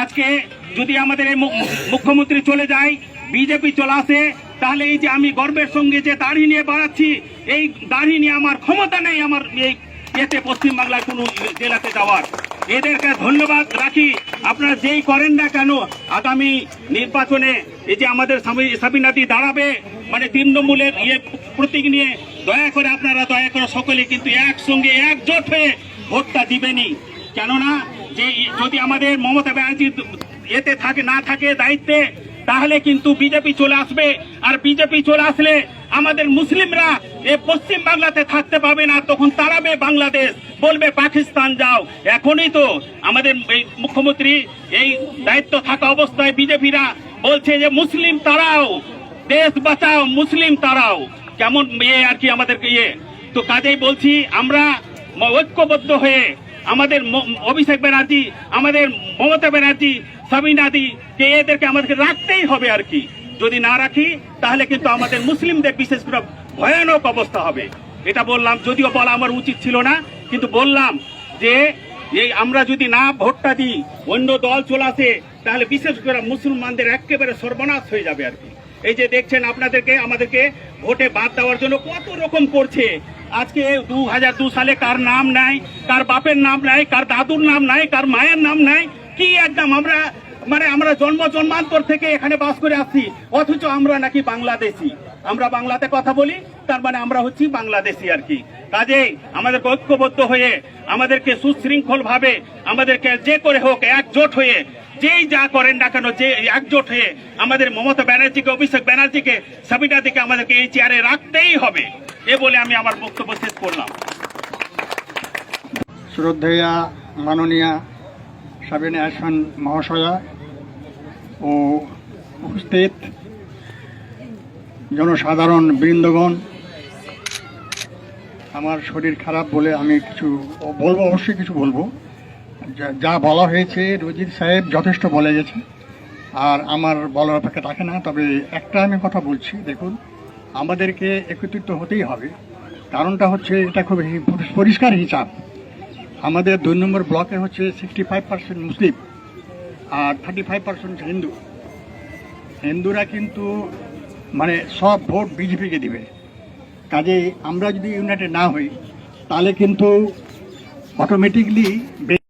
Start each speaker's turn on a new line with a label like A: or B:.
A: আজকে যদি আমাদের এই মুখ্যমন্ত্রী চলে যায়, বিজেপি চলে আসে, তাহলে এই যে আমি গর্বের সঙ্গে যে দাড়ি নিয়ে বাড়াচ্ছি, এই দাড়ি নিয়ে আমার ক্ষমতা নেই আমার এই এতে পশ্চিমবাংলায় কোনো জেলাতে যাওয়ার। এদেরকে ধন্যবাদ রাখি। আপনারা যেই করেন না কেন, আগামী নির্বাচনে এই যে আমাদের সাবিনাদি দাঁড়াবে, মানে তৃণমূলের প্রতীক নিয়ে দয়া করে আপনারা সকলে কিন্তু একসঙ্গে একজোট হয়ে ভোটটা দিবেনই। কেননা যে যদি আমাদের মমতা ব্যানার্জি এতে না থাকে দায়িত্বে, তাহলে কিন্তু বিজেপি চলে আসবে। আর বিজেপি চলে আসলে আমাদের মুসলিমরা এই পশ্চিম বাংলাতে থাকতে পাবে না, তখন তাড়াবে বাংলাদেশ, বলবে পাকিস্তান যাও। এখনই তো আমাদের এই মুখ্যমন্ত্রী এই দায়িত্ব থাকা অবস্থায় বিজেপিরা বলছে যে মুসলিম তাড়াও, দেশ বাঁচাও, মুসলিম তাড়াও, কেমন আর কি আমাদেরকে তো কাজেই বলছি আমরা ঐক্যবদ্ধ হয়ে আমাদের অভিষেক ব্যানার্জি, আমাদের মমতা ব্যানার্জি, সাবিনাদি কে এদেরকে আমাদেরকে রাখতেই হবে আর কি। যদি না রাখি তাহলে কিন্তু আমাদের মুসলিমদের বিশেষ করে ভয়ানক অবস্থা হবে। এটা বললাম, যদিও বলা আমার উচিত ছিল না, কিন্তু বললাম যে এই আমরা যদি না ভোটটা দিই, অন্য দল চলে আসে, তাহলে বিশেষ করে মুসলমানদের একেবারে সর্বনাশ হয়ে যাবে আর কি। এই যে দেখছেন আপনাদেরকে আমাদেরকে ভোটে বাদ দেওয়ার জন্য কত রকম করছে। আজকে 2002 সালে কার নাম নাই, কার বাপের নাম নাই, কার দাদুর নাম নাই, কার মায়ের নাম নাই, কি একদম আমরা জন্মান্তর থেকে এখানে বাস করে আসছি, অথচ আমরা নাকি বাংলাদেশি। আমরা বাংলাতে কথা বলি, তার মানে আমরা হচ্ছি বাংলাদেশি আর কি। কাজেই আমাদের ঐক্যবদ্ধ হয়ে, আমাদেরকে সুশৃঙ্খল ভাবে, আমাদেরকে যে করে হোক একজোট হয়ে, যেই যা করেন না কেন, যে একজোট হয়ে আমাদের মমতা ব্যানার্জিকে, অভিষেক ব্যানার্জিকে, সাবিনাদিকে আমাদেরকে এই চেয়ারে রাখতেই হবে। এ বলে আমি আমার বক্তব্য শেষ করলাম।
B: শ্রদ্ধেয়া মাননীয়া সাবিনা আহসান মহাশয়া ও উপস্থিত জনসাধারণ বৃন্দগণ, আমার শরীর খারাপ বলে আমি কিছু বলবো, অবশ্যই কিছু বলবো। যা বলা হয়েছে রজির সাহেব যথেষ্ট বলে গেছে, আর আমার বলার অপেক্ষা থাকে না। তবে একটা আমি কথা বলছি, দেখুন আমাদেরকে একত্রিত হতেই হবে। কারণটা হচ্ছে এটা খুব পরিষ্কার হিসাব। আমাদের 2 নম্বর ব্লকে হচ্ছে 65% মুসলিম আর 35% হিন্দু। হিন্দুরা কিন্তু মানে সব ভোট বিজেপিকে দিবে। কাজে আমরা যদি ইউনাইটেড না হই, তাহলে কিন্তু অটোমেটিকলি